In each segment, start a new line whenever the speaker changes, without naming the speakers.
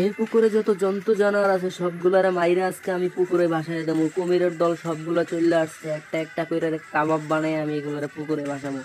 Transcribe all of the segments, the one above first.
এই পুকুরে যত জন্তু জানোয়ার আছে সবগুলারে মাইরা আজকে আমি পুকুরে ভাসায় দেবো। কুমিরের দল সবগুলা চলে আসছে, একটা একটা করে কাবাব বানাই আমি এগুলারে পুকুরে ভাসাবো।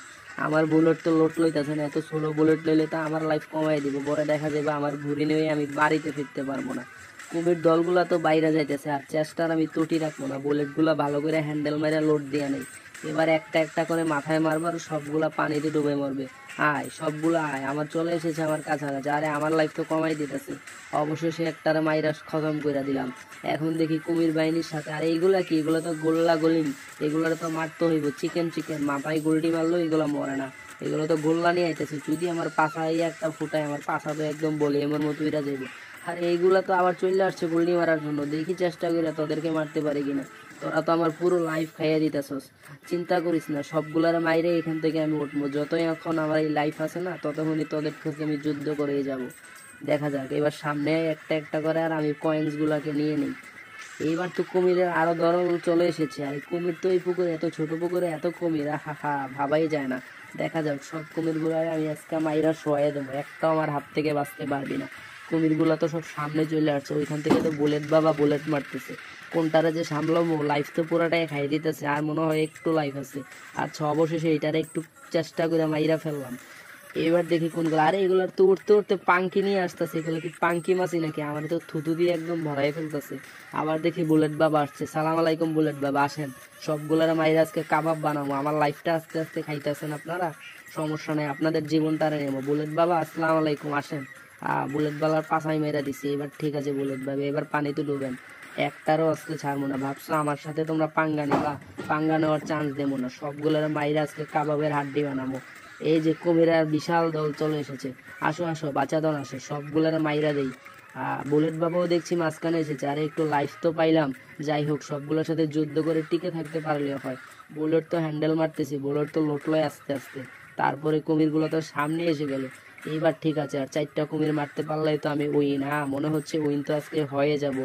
আমার বুলেট তো লোড লইতেছে না, এত ষোলো বুলেট লইলে তো আমার লাইফ কমাই দিব, পরে দেখা যাবে আমার ঘুরি নিয়ে আমি বাড়িতে ফিরতে পারবো না। কুমির দলগুলা তো বাইরে যাইতেছে, আর চেষ্টার আমি ত্রুটি রাখবো না, বুলেট গুলা ভালো করে হ্যান্ডেল মেরে লোড দিয়ে নেই। এবার একটা একটা করে মাথায় মারবো আর সবগুলা পানিতে ডুবে মরবে। আয় সবগুলা আয়, আমার চলে এসেছে আমার কাছাকাছি। আরে আমার লাইফ তো কমাই দিতেছে, অবশেষে একটারে মাইরা খতম করে দিলাম। এখন দেখি কুমির বাহিনীর সাথে, আর এইগুলা কি, এগুলো তো গোল্লা গলিম, এগুলার তো মারতে হইব। চিকেন চিকেন মাথায় গোল্ডি মারলো, এগুলো মরে না। এগুলো তো গোল্লা নিয়ে আইতেছে, যদি আমার পাশায় একটা ফুটায় আমার পাশা তো একদম বলি এমন মতো এরা যাইবে। আর এইগুলা তো আবার চলে আসছে গোল্ডি মারার জন্য, দেখি চেষ্টা করে তোদেরকে মারতে পারি কিনা। তোরা তো আমার পুরো লাইফ খাইয়া দিতেছস, চিন্তা করিস না, সবগুলার মাইরে এখান থেকে আমি উঠবো। যতই এখন আমার এই লাইফ আছে না, ততক্ষণই তোদের থেকে আমি যুদ্ধ করেই যাব। দেখা যাক এবার সামনে একটা একটা করে আর আমি কয়েন্স গুলাকে নিয়ে নিই। এইবার তো কুমিরের আরো ধরন চলে এসেছে, আর কুমির তো এই পুকুরে, এত ছোট পুকুরে এত কুমির, হা হা ভাবাই যায় না। দেখা যাক সব কুমির গুলা আমি আজকে মাইরা শোয়াই দেবো, একটাও আমার হাত থেকে বাঁচতে পারবি না। কুমির গুলা তো সব সামনে চলে আসছে, ওইখান থেকে তো বুলেট বাবা বুলেট মারতেছে। কোনটারে যে সামলাবো, লাইফ তো পুরাটাই খাই দিতেছে, আর মনে হয় একটু লাইফ আছে। আচ্ছা অবশেষে এইটারে একটু চেষ্টা করে মাইরা ফেললাম। এবার দেখি কোনগুলো, আরে এগুলার তো উঠতে উঠতে পাঙ্কি নিয়ে আসতেছে, এগুলো কি পাঙ্কি মাছি নাকি, আমার তো থুতু দিয়ে একদম ভরাই ফেলতেছে। আবার দেখি বুলেট বাবা আসছে, সালাম আলাইকুম বুলেট বাবা, আসেন সবগুলার মাইরে আজকে কাবাব বানাবো। আমার লাইফটা আস্তে আস্তে খাইতেছেন আপনারা, সমস্যা নেই, আপনাদের জীবনটা নেবো। বুলেট বাবা আসসালাম আলাইকুম, আসেন। বুলেট বাবার পাশাই মেরা দিছি, এবার ঠিক আছে বুলেট বাবা, এবার পানিতে ডুবেন। একটারও আজকে ছাড়বো না, ভাবছো আমার সাথে তোমরা পাঙ্গা নিবা, পাঙ্গা নেওয়ার চান্স দেবো না, সবগুলার মাইরে আজকে কাবাবের হাড্ডি বানাবো। এই যে কুমিরার বিশাল দল চলে এসেছে, আসো আসো বাচ্চা দল আসো, সবগুলার মাইরা দেই। বুলেট বাবাও দেখছি মাঝখানে এসেছে, আরে একটু লাইফ তো পাইলাম। যাই হোক সবগুলোর সাথে যুদ্ধ করে টিকে থাকতে পারলে হয়। বুলেট তো হ্যান্ডেল মারতেছি, বুলেট তো লোটলয় আস্তে আস্তে, তারপরে কুমিরগুলো তো সামনে এসে গেল। এইবার ঠিক আছে, আর চারটা কুমির মারতে পারলেই তো আমি উইন। মনে হচ্ছে উইন তো আজকে হয়ে যাব।